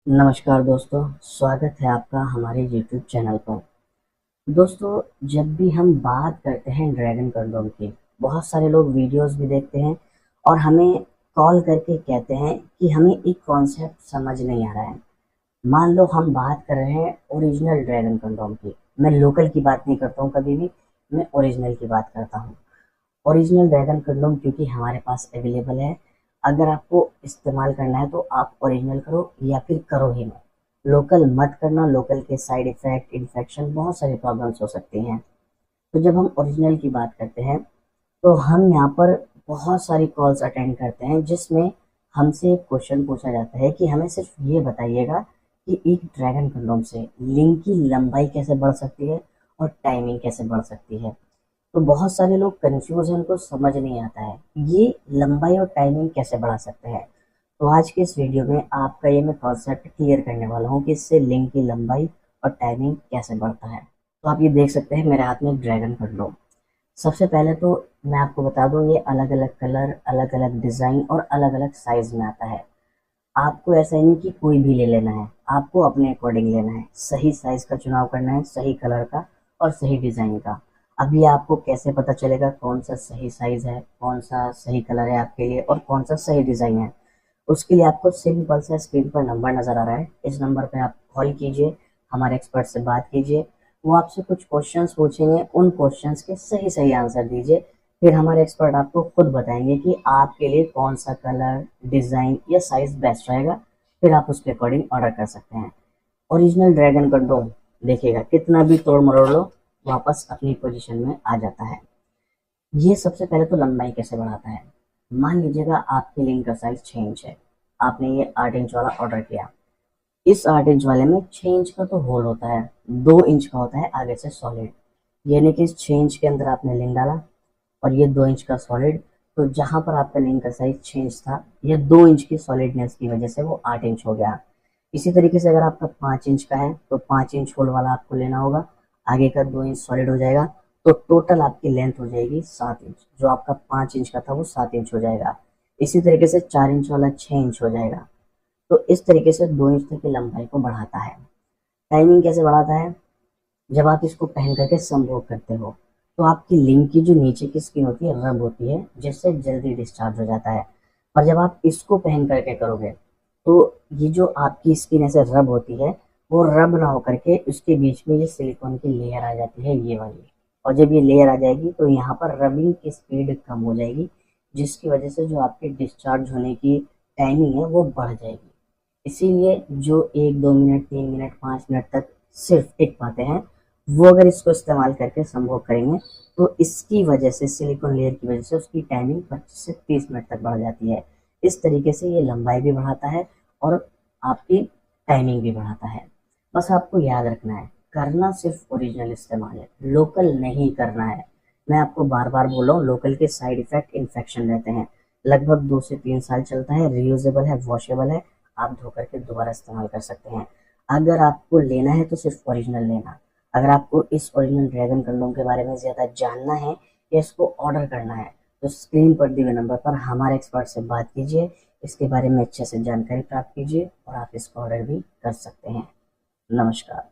नमस्कार दोस्तों, स्वागत है आपका हमारे YouTube चैनल पर। दोस्तों, जब भी हम बात करते हैं ड्रैगन कंडोम की, बहुत सारे लोग वीडियोस भी देखते हैं और हमें कॉल करके कहते हैं कि हमें एक कॉन्सेप्ट समझ नहीं आ रहा है। मान लो हम बात कर रहे हैं ओरिजिनल ड्रैगन कंडोम की। मैं लोकल की बात नहीं करता हूँ कभी भी, मैं ओरिजिनल की बात करता हूँ। ओरिजिनल ड्रैगन कंडोम क्योंकि हमारे पास अवेलेबल है। अगर आपको इस्तेमाल करना है तो आप ओरिजिनल करो या फिर करो ही मत। लोकल मत करना, लोकल के साइड इफेक्ट, इन्फेक्शन, बहुत सारी प्रॉब्लम्स हो सकती हैं। तो जब हम ओरिजिनल की बात करते हैं तो हम यहाँ पर बहुत सारी कॉल्स अटेंड करते हैं जिसमें हमसे एक क्वेश्चन पूछा जाता है कि हमें सिर्फ ये बताइएगा कि एक ड्रैगन कंडोम से लिंक की लंबाई कैसे बढ़ सकती है और टाइमिंग कैसे बढ़ सकती है। तो बहुत सारे लोग कंफ्यूज हैं, उनको समझ नहीं आता है ये लंबाई और टाइमिंग कैसे बढ़ा सकते हैं। तो आज के इस वीडियो में आपका ये मैं कॉन्सेप्ट क्लियर करने वाला हूँ कि इससे लिंक की लंबाई और टाइमिंग कैसे बढ़ता है। तो आप ये देख सकते हैं मेरे हाथ में ड्रैगन कंडोम। सबसे पहले तो मैं आपको बता दूं ये अलग अलग कलर, अलग अलग डिज़ाइन और अलग अलग साइज में आता है। आपको ऐसा ही नहीं कि कोई भी ले लेना है, आपको अपने अकॉर्डिंग लेना है, सही साइज का चुनाव करना है, सही कलर का और सही डिज़ाइन का। अभी आपको कैसे पता चलेगा कौन सा सही साइज है, कौन सा सही कलर है आपके लिए और कौन सा सही डिज़ाइन है। उसके लिए आपको सिंपल सा स्क्रीन पर नंबर नज़र आ रहा है, इस नंबर पे आप कॉल कीजिए, हमारे एक्सपर्ट से बात कीजिए। वो आपसे कुछ क्वेश्चंस पूछेंगे, उन क्वेश्चंस के सही सही आंसर दीजिए। फिर हमारे एक्सपर्ट आपको खुद बताएंगे कि आपके लिए कौन सा कलर, डिज़ाइन या साइज बेस्ट रहेगा। फिर आप उसके अकॉर्डिंग ऑर्डर कर सकते हैं। ओरिजिनल ड्रैगन कंडोम देखिएगा, कितना भी तोड़ मरोड़ लो वापस अपनी पोजीशन में आ जाता है। ये सबसे पहले तो लंबाई कैसे बढ़ाता है। मान लीजिएगा आपके लिंक का साइज 6 इंच है, आपने ये 8 इंच वाला ऑर्डर किया। इस 8 इंच वाले में 6 इंच का तो होल होता है, 2 इंच का होता है आगे से सॉलिड। यानी कि इस 6 इंच के अंदर आपने लिंक डाला और ये 2 इंच का सॉलिड। तो जहां पर आपका लिंक का साइज 6 इंच था, ये 2 इंच की सॉलिडनेस की वजह से वो 8 इंच हो गया। इसी तरीके से अगर आपका 5 इंच का है तो 5 इंच होल वाला आपको लेना होगा, आगे का 2 इंच सॉलिड हो जाएगा। तो टोटल आपकी लेंथ हो जाएगी 7 इंच। जो आपका 5 इंच का था वो 7 इंच हो जाएगा। इसी तरीके से 4 इंच वाला 6 इंच हो जाएगा। तो इस तरीके से 2 इंच तक की लंबाई को बढ़ाता है। टाइमिंग कैसे बढ़ाता है, जब आप इसको पहन करके संभोग करते हो तो आपकी लिंक की जो नीचे की स्किन होती है रब होती है, जिससे जल्दी डिस्चार्ज हो जाता है। और जब आप इसको पहन करके करोगे तो ये जो आपकी स्किन ऐसे रब होती है, वो रब ना होकर के उसके बीच में ये सिलिकॉन की लेयर आ जाती है, ये वाली। और जब ये लेयर आ जाएगी तो यहाँ पर रबिंग की स्पीड कम हो जाएगी, जिसकी वजह से जो आपके डिस्चार्ज होने की टाइमिंग है वो बढ़ जाएगी। इसीलिए जो 1-2 मिनट, 3 मिनट, 5 मिनट तक सिर्फ टिक पाते हैं, वो अगर इसको इस्तेमाल करके संभोग करेंगे तो इसकी वजह से, सिलिकॉन लेयर की वजह से उसकी टाइमिंग 25 से 30 मिनट तक बढ़ जाती है। इस तरीके से ये लंबाई भी बढ़ाता है और आपकी टाइमिंग भी बढ़ाता है। बस आपको याद रखना है, करना सिर्फ ओरिजिनल इस्तेमाल है, लोकल नहीं करना है। मैं आपको बार बार बोल रहा हूँ, लोकल के साइड इफेक्ट, इन्फेक्शन रहते हैं। लगभग 2 से 3 साल चलता है, रियूजेबल है, वॉशेबल है, आप धो करके दोबारा इस्तेमाल कर सकते हैं। अगर आपको लेना है तो सिर्फ ओरिजिनल लेना। अगर आपको इस ओरिजिनल ड्रैगन कंडोम के बारे में ज़्यादा जानना है या इसको ऑर्डर करना है तो स्क्रीन पर दिए हुए नंबर पर हमारे एक्सपर्ट से बात कीजिए, इसके बारे में अच्छे से जानकारी प्राप्त कीजिए और आप इसको ऑर्डर भी कर सकते हैं। नमस्कार।